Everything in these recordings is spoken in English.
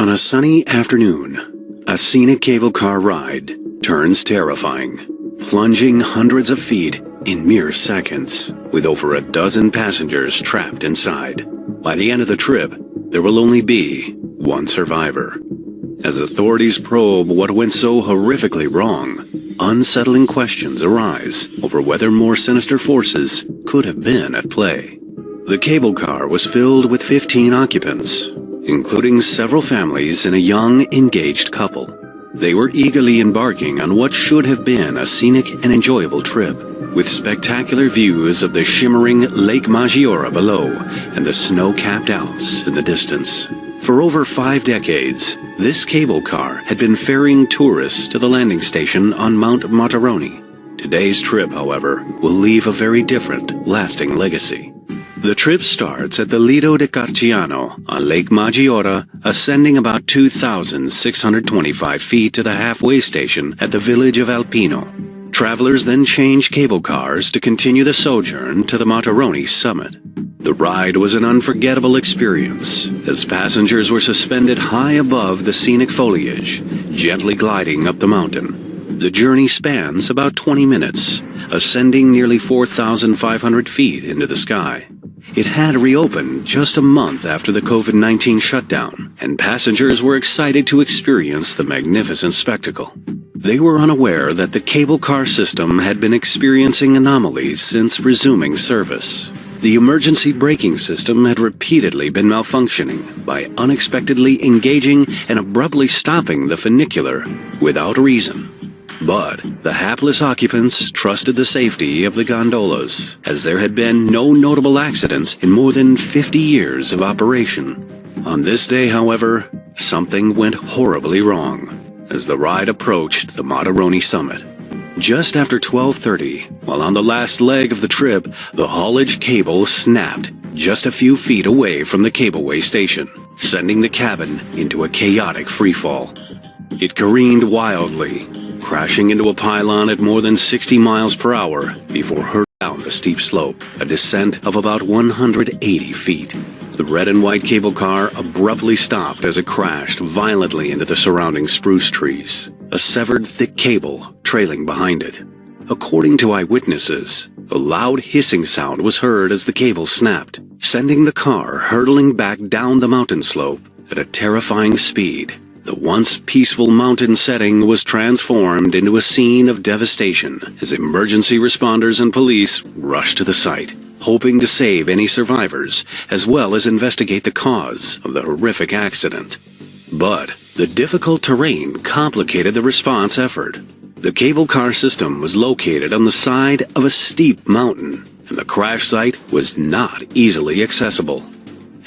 On a sunny afternoon, a scenic cable car ride turns terrifying, plunging hundreds of feet in mere seconds, with over a dozen passengers trapped inside. By the end of the trip, there will only be one survivor. As authorities probe what went so horrifically wrong, unsettling questions arise over whether more sinister forces could have been at play. The cable car was filled with 15 occupants, including several families and a young, engaged couple. They were eagerly embarking on what should have been a scenic and enjoyable trip, with spectacular views of the shimmering Lake Maggiore below and the snow-capped Alps in the distance. For over 5 decades, this cable car had been ferrying tourists to the landing station on Mount Materoni. Today's trip, however, will leave a very different, lasting legacy. The trip starts at the Lido di Carciano on Lake Maggiore, ascending about 2,625 feet to the halfway station at the village of Alpino. Travelers then change cable cars to continue the sojourn to the Materoni summit. The ride was an unforgettable experience, as passengers were suspended high above the scenic foliage, gently gliding up the mountain. The journey spans about 20 minutes, ascending nearly 4,500 feet into the sky. It had reopened just a month after the COVID-19 shutdown, and passengers were excited to experience the magnificent spectacle. They were unaware that the cable car system had been experiencing anomalies since resuming service. The emergency braking system had repeatedly been malfunctioning by unexpectedly engaging and abruptly stopping the funicular without reason. But the hapless occupants trusted the safety of the gondolas, as there had been no notable accidents in more than 50 years of operation. On this day, however, something went horribly wrong as the ride approached the Materoni summit. Just after 12:30, while on the last leg of the trip, the haulage cable snapped just a few feet away from the cableway station, sending the cabin into a chaotic freefall. It careened wildly, crashing into a pylon at more than 60 miles per hour before hurtling down the steep slope, a descent of about 180 feet. The red and white cable car abruptly stopped as it crashed violently into the surrounding spruce trees, a severed thick cable trailing behind it. According to eyewitnesses, a loud hissing sound was heard as the cable snapped, sending the car hurtling back down the mountain slope at a terrifying speed. The once peaceful mountain setting was transformed into a scene of devastation as emergency responders and police rushed to the site, hoping to save any survivors, as well as investigate the cause of the horrific accident. But the difficult terrain complicated the response effort. The cable car system was located on the side of a steep mountain, and the crash site was not easily accessible.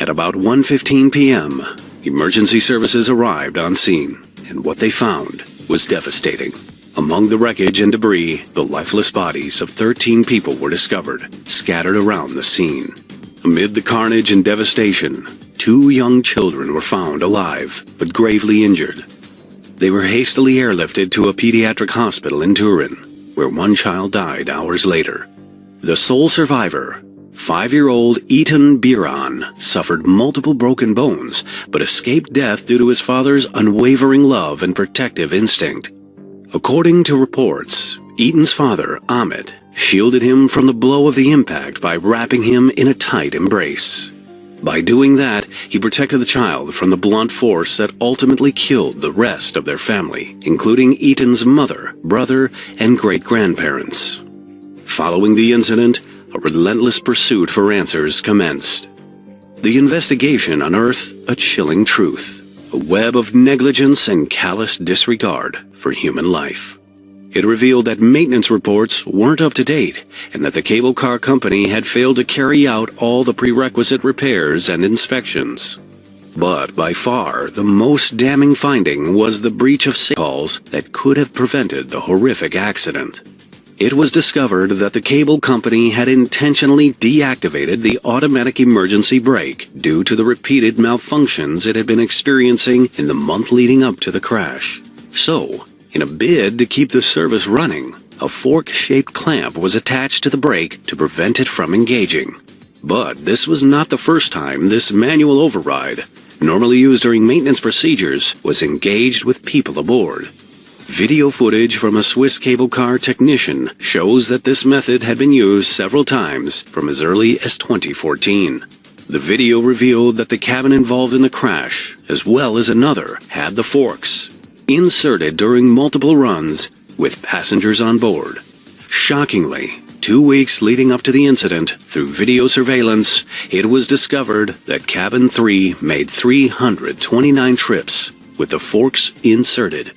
At about 1:15 p.m., emergency services arrived on scene, and what they found was devastating. Among the wreckage and debris, the lifeless bodies of 13 people were discovered, scattered around the scene. Amid the carnage and devastation, 2 young children were found alive, but gravely injured. They were hastily airlifted to a pediatric hospital in Turin, where one child died hours later. The sole survivor, 5-year-old Eitan Biran, suffered multiple broken bones, but escaped death due to his father's unwavering love and protective instinct. According to reports, Eitan's father, Amit, shielded him from the blow of the impact by wrapping him in a tight embrace. By doing that, he protected the child from the blunt force that ultimately killed the rest of their family, including Eitan's mother, brother, and great-grandparents. Following the incident, a relentless pursuit for answers commenced. The investigation unearthed a chilling truth, a web of negligence and callous disregard for human life. It revealed that maintenance reports weren't up to date, and that the cable car company had failed to carry out all the prerequisite repairs and inspections. But by far, the most damning finding was the breach of safety calls that could have prevented the horrific accident. It was discovered that the cable company had intentionally deactivated the automatic emergency brake due to the repeated malfunctions it had been experiencing in the month leading up to the crash. So, in a bid to keep the service running, a fork-shaped clamp was attached to the brake to prevent it from engaging. But this was not the first time this manual override, normally used during maintenance procedures, was engaged with people aboard. Video footage from a Swiss cable car technician shows that this method had been used several times from as early as 2014. The video revealed that the cabin involved in the crash, as well as another, had the forks inserted during multiple runs with passengers on board. Shockingly, 2 weeks leading up to the incident, through video surveillance, it was discovered that Cabin 3 made 329 trips with the forks inserted.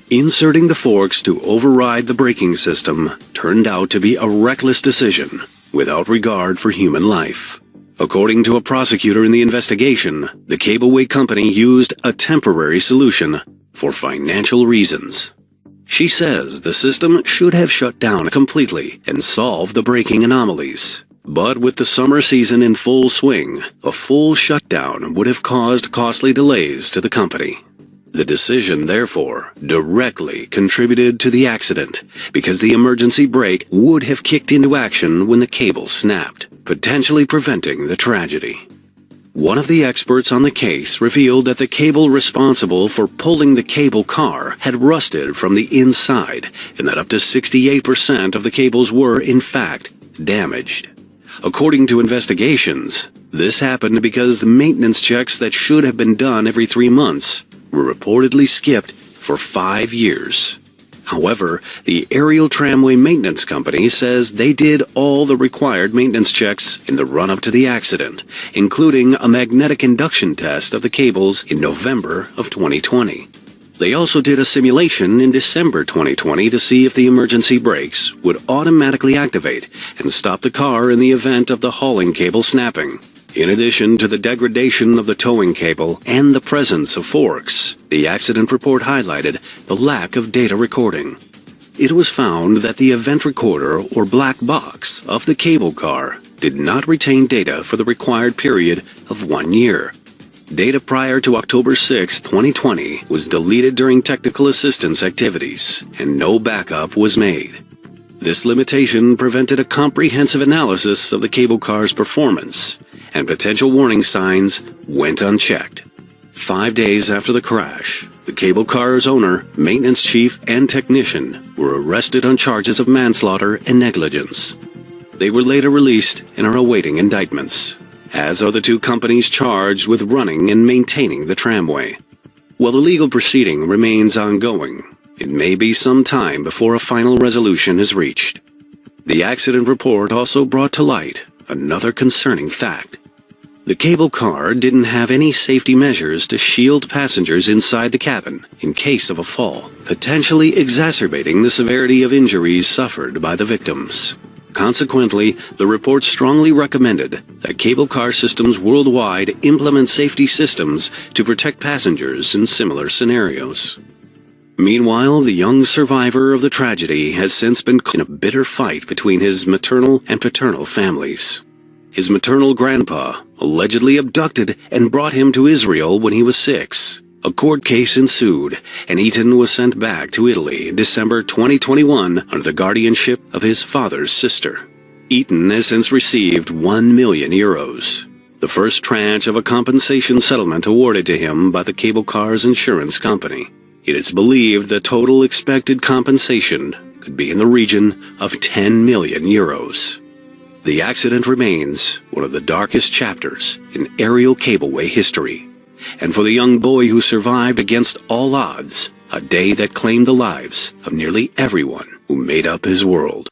Inserting the forks to override the braking system turned out to be a reckless decision, without regard for human life. According to a prosecutor in the investigation, the cableway company used a temporary solution for financial reasons. She says the system should have shut down completely and solved the braking anomalies. But with the summer season in full swing, a full shutdown would have caused costly delays to the company. The decision, therefore, directly contributed to the accident because the emergency brake would have kicked into action when the cable snapped, potentially preventing the tragedy. One of the experts on the case revealed that the cable responsible for pulling the cable car had rusted from the inside and that up to 68% of the cables were, in fact, damaged. According to investigations, this happened because the maintenance checks that should have been done every 3 months were reportedly skipped for 5 years. However, the aerial tramway maintenance company says they did all the required maintenance checks in the run-up to the accident, including a magnetic induction test of the cables in November of 2020. They also did a simulation in December 2020 to see if the emergency brakes would automatically activate and stop the car in the event of the hauling cable snapping. In addition to the degradation of the towing cable and the presence of forks, the accident report highlighted the lack of data recording. It was found that the event recorder or black box of the cable car did not retain data for the required period of 1 year. Data prior to October 6, 2020 was deleted during technical assistance activities, and no backup was made. This limitation prevented a comprehensive analysis of the cable car's performance, and potential warning signs went unchecked. 5 days after the crash, the cable car's owner, maintenance chief, and technician were arrested on charges of manslaughter and negligence. They were later released and are awaiting indictments, as are the 2 companies charged with running and maintaining the tramway. While the legal proceeding remains ongoing, it may be some time before a final resolution is reached. The accident report also brought to light another concerning fact. The cable car didn't have any safety measures to shield passengers inside the cabin in case of a fall, potentially exacerbating the severity of injuries suffered by the victims. Consequently, the report strongly recommended that cable car systems worldwide implement safety systems to protect passengers in similar scenarios. Meanwhile, the young survivor of the tragedy has since been caught in a bitter fight between his maternal and paternal families. His maternal grandpa allegedly abducted and brought him to Israel when he was 6. A court case ensued, and Ethan was sent back to Italy in December 2021 under the guardianship of his father's sister. Ethan has since received €1 million, the first tranche of a compensation settlement awarded to him by the cable car's insurance company. It is believed the total expected compensation could be in the region of €10 million. The accident remains one of the darkest chapters in aerial cableway history, and for the young boy who survived against all odds, a day that claimed the lives of nearly everyone who made up his world.